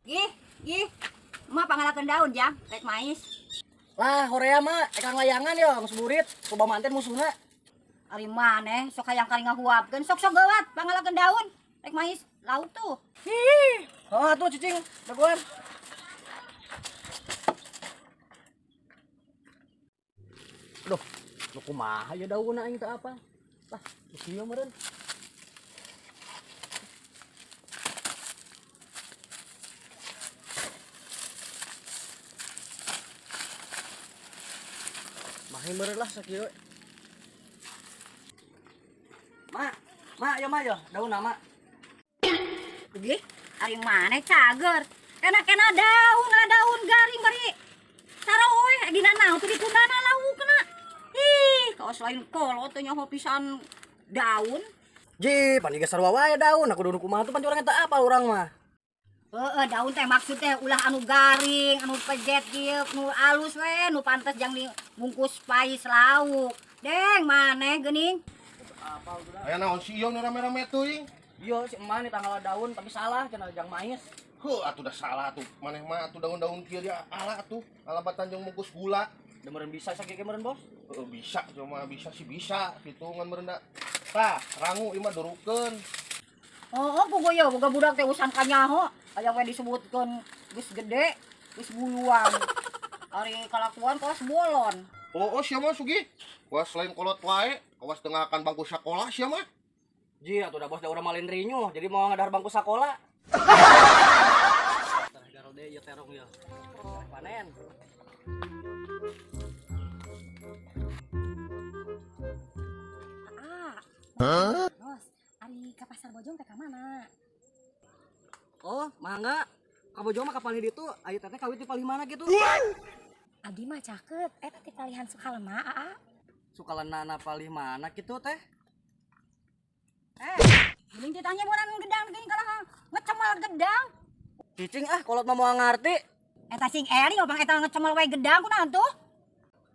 Ih, ih. Emak pangalakeun daun jang, rek mais. Lah, horea mah ekang layangan ya, geus burit, coba manten musuhna. Ari maneh sok hayang kali ngahuapkeun, sok-sok gawat pangalakeun daun, rek mais lauk tuh. Hih, oh tuh cicing, daguan. Duh, lu kumaha ya daunna aing teu apa? Lah, geus ieu meureun. Mahe meureun lah sakieu. Mak, ya mak ya, daun nama. Ih, ari maneh cager. Kena daun, ngana daun garing bari. Saroe dina naon tuh dikundana laukna. Ih, kaos lain kolot teh nyaho pisan daun. Ji, pan geus sarua wae daun, aku duduk kumaha tuh pan urang eta apa urang mah. Heeh, daun teh maksud teh ulah anu garing, anu pejet kieu, nu alus we, nu pantes jang dibungkus pais lauk. Deng, maneh geuning. Aya naon si ieu nu rame-rame teuing? Iya, si emak nih tanggal daun tapi salah cenah jang mais. Heuh, atuh da salah atuh. Maneh mah atuh daun-daun kieu dia ala atuh, alabatan jeung mungkus gula. Da meureun bisa sakieu ge meureun, Bos. Heuh, bisa cuma bisa sih bisa, kitu ngan meureun da. Tah, rangu ieu mah durukeun. Oh, boga ya, boga budak teh usan kanyaho. Aya we disebutkeun geus gede, geus buluan. Ari kalakuan kaos bolon. Oh, sia mah Sugi. Kawas lain kolot wae, kawas tengahkan bangku sekolah sia mah. Ji, atuh da Bos da urang malin rinyo, jadi mau ngadahar bangku sakola. Tah garo deui ieu terong ya. Panen. Bos, ari ka pasar Bojong teh ka mana? Oh, mangga. Kabojong mah kapal di ditu, ayu teh kawit di palih mana gitu. Abdi mah caket, eta ti palihan sukalema aa. Sukalenana palih mana gitu teh? Geuning ditanya buran gedang geuning kalah ngecemal gedang. Cicing kolot mah moal ngarti. Eta sing eri opang eta ngecemal wae gedang kunaon tuh?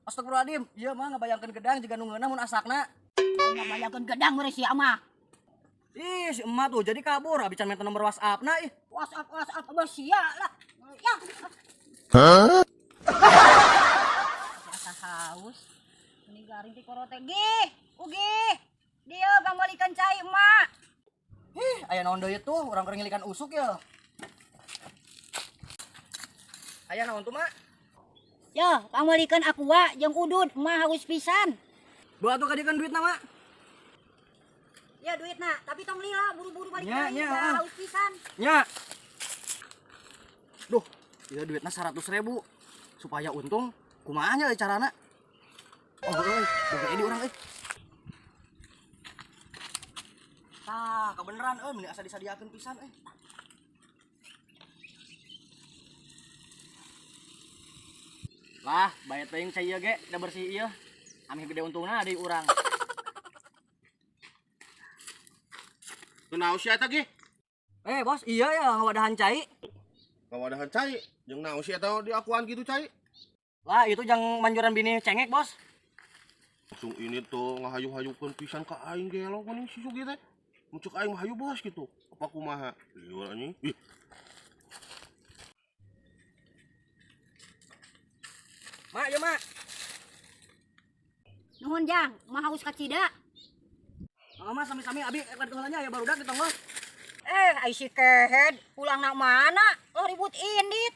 Astagfirullahaladzim, ieu mah ngabayangkeun gedang jiga nu ngeunah mun asakna. Ngabayakeun gedang we sia mah. Ih, si emak tuh jadi kabur abi can minta nomor WhatsApp-na ih. WhatsApp abah sia lah. Ya. Asa haus. Ini garing ti korote ge. Ugi. Dia pambalikan cai emak. Ih, aya naon deui tuh, urang keur ngilikan usuk ya. Aya naon tuh, Mak? Ya, pambalikan aqua jeung udud, emak haus pisan. Bawa tuh kadieun duitna, Mak. Ya duitna, tapi tong lila buru-buru balik Nya, deui, nya, dah haus pisan. Nya. Duh, ieu duitna 100.000. Supaya untung, kumaha nya carana? Oh, euy, boga di urang euy. Tah, kebeneran euy, mending asa disadiakeun pisan euy. Lah, bayat teuing cai ieu ge, da bersih ieu. Amih gede untungna di urang. Kunaon sia eta ge? Bos, iya ya ngawadahan cai. Ngawadahan cai, jeung naon sia eta di akuan gitu cai? Lah, itu jang manjuran bini cengek, Bos. Langsung ini tuh ngahayu-hayukeun pisan ka aing gelo geuning si Sugi teh. Mucuk aing mah hayu Bos gitu. Apa kumaha? Liur anjing. Ih. Mak, ya Mak. Nuhun jang, emak haus ka cida. Mama sami-sami abi kedengarannya ya barudak di tonggo. Ai si kehed, pulang nak mana? Lo ribut indit.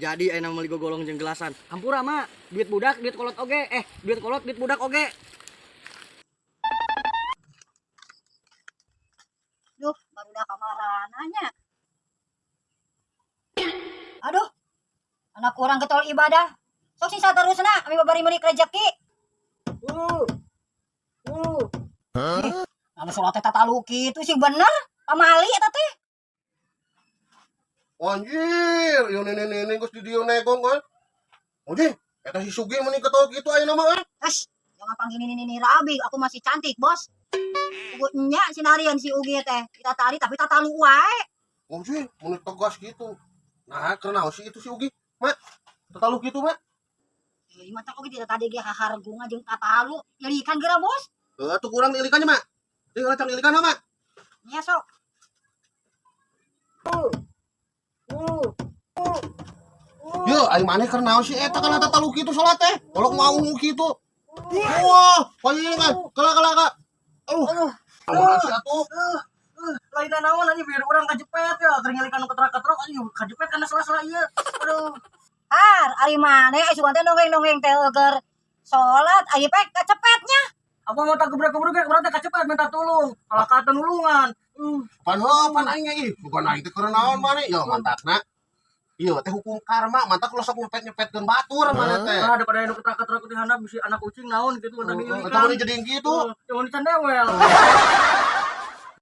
Jadi aya meuli golong jeung gelasan. Hampura Mak, duit budak, duit kolot oge. Duit kolot, duit budak oge. Duh, baru dah kamarananya. Aduh, anak orang getol ibadah. Sok sisa terusna, kami babari meuli rezeki. Anu sholat teh tatalu kitu sih bener. Pamali eta teh. Anjir, ieu nenek-nenek geus di dieu negong kan. Anjing, eta si Sugi meni ketol kitu ayeuna mah. Jangan panggil ini Rabi, aku masih cantik, Bos. Nya sinarian si Ugi teh. Kita tari tapi tatalu wae. Anjing, meni tegas gitu. Nah, karena si itu si Ugi, Mak. Tatalu kitu, Mak. Lima tak oge tidak tadi ge hahargunga jeung tatalu. Ilikan geura, Bos. Tuh kurang ilikannya, Mak. Tinggal cang ilikan, Mak. Nya sok. Ya, aing maneh keur naon sih eta kan eta talu kitu salat teh. Tolong mau kitu. Wah, palingan. Kala. Aduh. Makasih atuh. Lain naon anjing biar urang kajepet ya, keur nyalikan ketrok-ketrok anjing kajepet kana sela-sela ieu. Aduh. Ari maneh asuhan teh nongeng-nongeng teh eueur salat aya pe kacepetnya. Apa mau tak gebrek-gebrek berarti kacepet minta tolong. Alakatan nulungan. Pan aing ge. Bukan aing teh keur naon maneh. Ya mantakna. Iya teh hukum karma, mantak lu sok nyepet-nyepetkeun batur maneh teh. Nah, daripada anu ketrok-ketrok di handap bisi anak kucing naon gitu Eta mah jadi gitu. Yang mau dicandewel.